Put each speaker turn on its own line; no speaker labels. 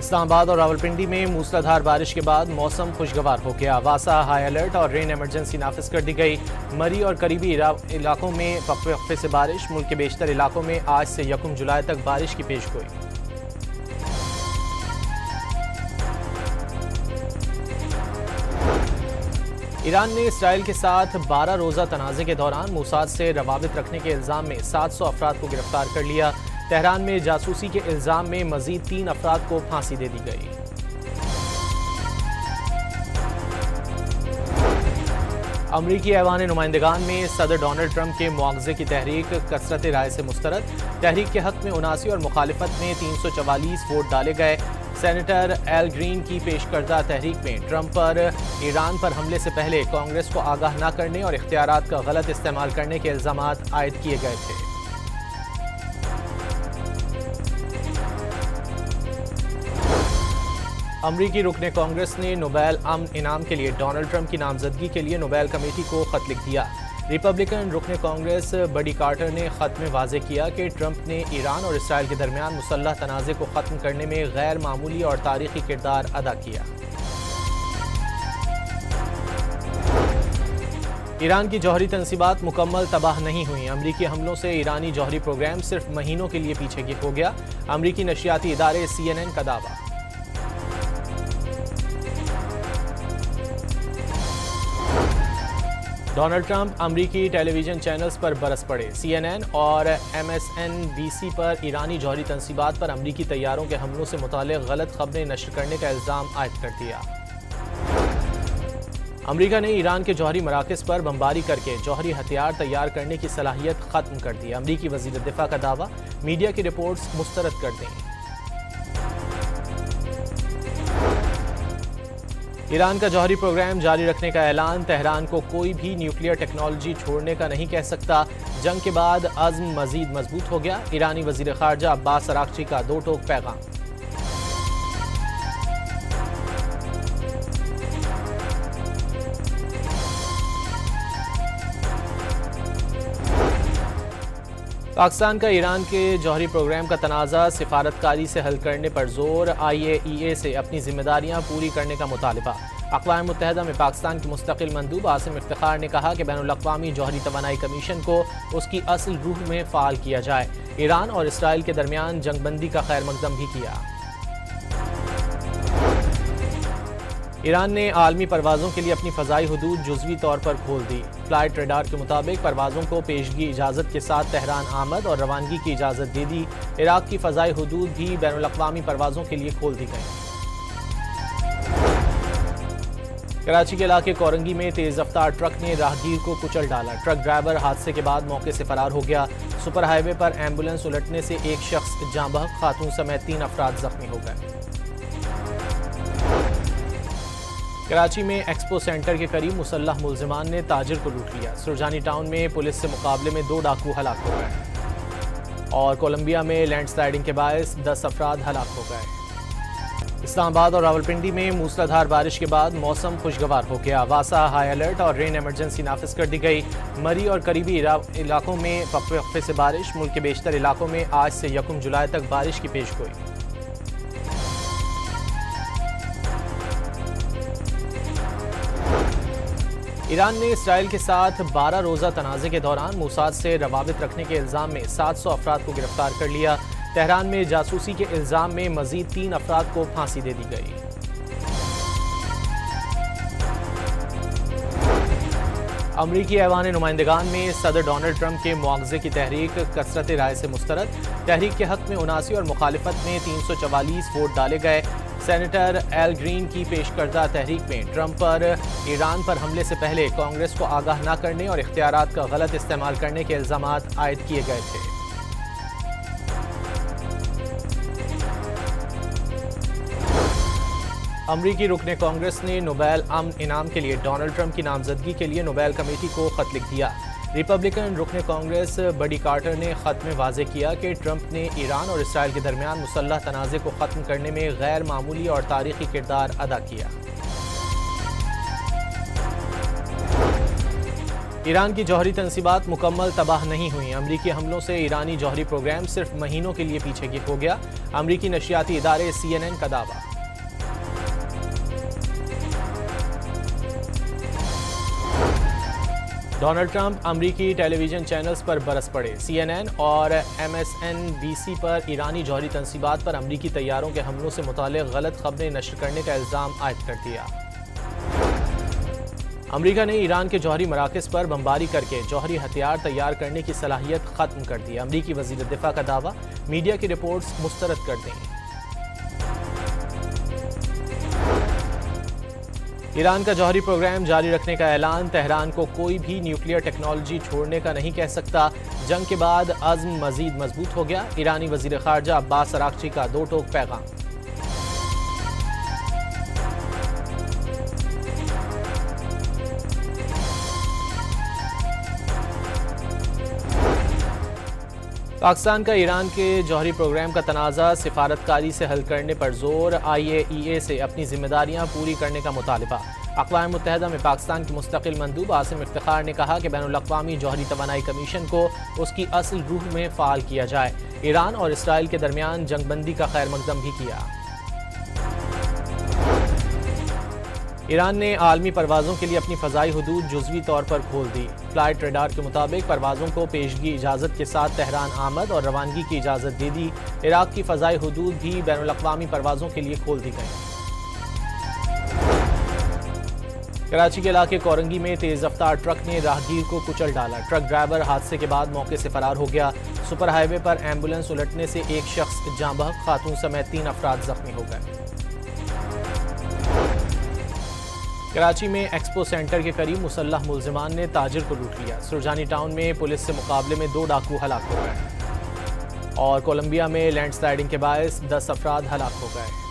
اسلام آباد اور راولپنڈی میں موسلادھار بارش کے بعد موسم خوشگوار ہو گیا۔ واسا ہائی الرٹ اور رین ایمرجنسی نافذ کر دی گئی۔ مری اور قریبی علاقوں میں وقفے وقفے سے بارش۔ ملک کے بیشتر علاقوں میں آج سے 1 جولائی تک بارش کی پیش گوئی۔ ایران نے اسرائیل کے ساتھ 12 روزہ تنازع کے دوران موساد سے روابط رکھنے کے الزام میں 700 افراد کو گرفتار کر لیا۔ تہران میں جاسوسی کے الزام میں مزید 3 افراد کو پھانسی دے دی گئی۔ امریکی ایوان نمائندگان میں صدر ڈونلڈ ٹرمپ کے مواخذے کی تحریک کثرت رائے سے مسترد۔ تحریک کے حق میں 79 اور مخالفت میں 344 ووٹ ڈالے گئے۔ سینیٹر ایل گرین کی پیش کردہ تحریک میں ٹرمپ پر ایران پر حملے سے پہلے کانگریس کو آگاہ نہ کرنے اور اختیارات کا غلط استعمال کرنے کے الزامات عائد کیے گئے تھے۔ امریکی رکن کانگریس نے نوبیل امن انعام کے لیے ڈونلڈ ٹرمپ کی نامزدگی کے لیے نوبیل کمیٹی کو خط لکھ دیا۔ ریپبلکن رکن کانگریس بڈی کارٹر نے خط میں واضح کیا کہ ٹرمپ نے ایران اور اسرائیل کے درمیان مسلح تنازع کو ختم کرنے میں غیر معمولی اور تاریخی کردار ادا کیا۔ ایران کی جوہری تنصیبات مکمل تباہ نہیں ہوئیں۔ امریکی حملوں سے ایرانی جوہری پروگرام صرف مہینوں کے لیے پیچھے ہو گیا۔ امریکی نشریاتی ادارے CNN کا دعویٰ۔ ڈونلڈ ٹرمپ امریکی ٹیلی ویژن چینلز پر برس پڑے۔ CNN اور MSNBC پر ایرانی جوہری تنصیبات پر امریکی طیاروں کے حملوں سے متعلق غلط خبریں نشر کرنے کا الزام عائد کر دیا۔ امریکہ نے ایران کے جوہری مراکز پر بمباری کر کے جوہری ہتھیار تیار کرنے کی صلاحیت ختم کر دی۔ امریکی وزیر دفاع کا دعویٰ، میڈیا کی رپورٹس مسترد کر دیں۔ ایران کا جوہری پروگرام جاری رکھنے کا اعلان۔ تہران کو کوئی بھی نیوکلیئر ٹیکنالوجی چھوڑنے کا نہیں کہہ سکتا۔ جنگ کے بعد عزم مزید مضبوط ہو گیا۔ ایرانی وزیر خارجہ عباس اراغچی کا 2 ٹوک پیغام۔ پاکستان کا ایران کے جوہری پروگرام کا تنازع سفارتکاری سے حل کرنے پر زور۔ IAEA سے اپنی ذمہ داریاں پوری کرنے کا مطالبہ۔ اقوام متحدہ میں پاکستان کے مستقل مندوب عاصم افتخار نے کہا کہ بین الاقوامی جوہری توانائی کمیشن کو اس کی اصل روح میں فعال کیا جائے۔ ایران اور اسرائیل کے درمیان جنگ بندی کا خیر مقدم بھی کیا۔ ایران نے عالمی پروازوں کے لیے اپنی فضائی حدود جزوی طور پر کھول دی۔ فلائٹ ریڈار کے مطابق پروازوں کو پیشگی اجازت کے ساتھ تہران آمد اور روانگی کی اجازت دے دی۔ عراق کی فضائی حدود بھی بین الاقوامی پروازوں کے لیے کھول دی گئی۔ کراچی کے علاقے کورنگی میں تیز رفتار ٹرک نے راہگیر کو کچل ڈالا۔ ٹرک ڈرائیور حادثے کے بعد موقع سے فرار ہو گیا۔ سپر ہائی وے پر ایمبولینس الٹنے سے ایک شخص جاں بحق، خاتون سمیت 3 افراد زخمی ہو گئے۔ کراچی میں ایکسپو سینٹر کے قریب مسلح ملزمان نے تاجر کو لوٹ لیا۔ سرجانی ٹاؤن میں پولیس سے مقابلے میں 2 ڈاکو ہلاک ہو گئے اور کولمبیا میں لینڈ سلائیڈنگ کے باعث 10 افراد ہلاک ہو گئے۔ اسلام آباد اور راولپنڈی میں موسلادھار بارش کے بعد موسم خوشگوار ہو گیا۔ واسا ہائی الرٹ اور رین ایمرجنسی نافذ کر دی گئی۔ مری اور قریبی علاقوں میں وقفے وقفے سے بارش۔ ملک کے بیشتر علاقوں میں آج سے 1 جولائی تک بارش کی پیش گوئی۔ ایران نے اسرائیل کے ساتھ 12 روزہ تنازع کے دوران موساد سے روابط رکھنے کے الزام میں 700 افراد کو گرفتار کر لیا۔ تہران میں جاسوسی کے الزام میں مزید 3 افراد کو پھانسی دے دی گئی۔ امریکی ایوان نمائندگان میں صدر ڈونلڈ ٹرمپ کے مواخذے کی تحریک کثرت رائے سے مسترد۔ تحریک کے حق میں 79 اور مخالفت میں 344 ووٹ ڈالے گئے۔ سینیٹر ایل گرین کی پیش کردہ تحریک میں ٹرمپ پر ایران پر حملے سے پہلے کانگریس کو آگاہ نہ کرنے اور اختیارات کا غلط استعمال کرنے کے الزامات عائد کیے گئے تھے۔ امریکی رکن کانگریس نے نوبیل امن انعام کے لیے ڈونلڈ ٹرمپ کی نامزدگی کے لیے نوبیل کمیٹی کو خط لکھ دیا۔ ریپبلکن رکن کانگریس بڈی کارٹر نے خط میں واضح کیا کہ ٹرمپ نے ایران اور اسرائیل کے درمیان مسلح تنازع کو ختم کرنے میں غیر معمولی اور تاریخی کردار ادا کیا۔ ایران کی جوہری تنصیبات مکمل تباہ نہیں ہوئیں، امریکی حملوں سے ایرانی جوہری پروگرام صرف مہینوں کے لیے پیچھے ہو گیا، امریکی نشریاتی ادارے CNN کا دعویٰ۔ ڈونلڈ ٹرمپ امریکی ٹیلی ویژن چینلز پر برس پڑے، CNN اور MSNBC پر ایرانی جوہری تنصیبات پر امریکی طیاروں کے حملوں سے متعلق غلط خبریں نشر کرنے کا الزام عائد کر دیا۔ امریکہ نے ایران کے جوہری مراکز پر بمباری کر کے جوہری ہتھیار تیار کرنے کی صلاحیت ختم کر دی، امریکی وزیر دفاع کا دعویٰ، میڈیا کی رپورٹس مسترد کر دیں۔ ایران کا جوہری پروگرام جاری رکھنے کا اعلان، تہران کو کوئی بھی نیوکلیئر ٹیکنالوجی چھوڑنے کا نہیں کہہ سکتا، جنگ کے بعد عزم مزید مضبوط ہو گیا، ایرانی وزیر خارجہ عباس اراغچی کا دو ٹوک پیغام۔ پاکستان کا ایران کے جوہری پروگرام کا تنازع سفارتکاری سے حل کرنے پر زور، IAEA سے اپنی ذمہ داریاں پوری کرنے کا مطالبہ۔ اقوام متحدہ میں پاکستان کے مستقل مندوب عاصم افتخار نے کہا کہ بین الاقوامی جوہری توانائی کمیشن کو اس کی اصل روح میں فعال کیا جائے، ایران اور اسرائیل کے درمیان جنگ بندی کا خیر مقدم بھی کیا۔ ایران نے عالمی پروازوں کے لیے اپنی فضائی حدود جزوی طور پر کھول دی، فلائٹ ریڈار کے مطابق پروازوں کو پیشگی اجازت کے ساتھ تہران آمد اور روانگی کی اجازت دے دی، عراق کی فضائی حدود بھی بین الاقوامی پروازوں کے لیے کھول دی گئی۔ کراچی کے علاقے کورنگی میں تیز رفتار ٹرک نے راہگیر کو کچل ڈالا، ٹرک ڈرائیور حادثے کے بعد موقع سے فرار ہو گیا، سپر ہائی وے پر ایمبولنس الٹنے سے ایک شخص جاں بحق، خاتون سمیت 3 افراد زخمی ہو گئے۔ کراچی میں ایکسپو سینٹر کے قریب مسلح ملزمان نے تاجر کو لوٹ لیا، سرجانی ٹاؤن میں پولیس سے مقابلے میں 2 ڈاکو ہلاک ہو گئے اور کولمبیا میں لینڈ سلائیڈنگ کے باعث 10 افراد ہلاک ہو گئے۔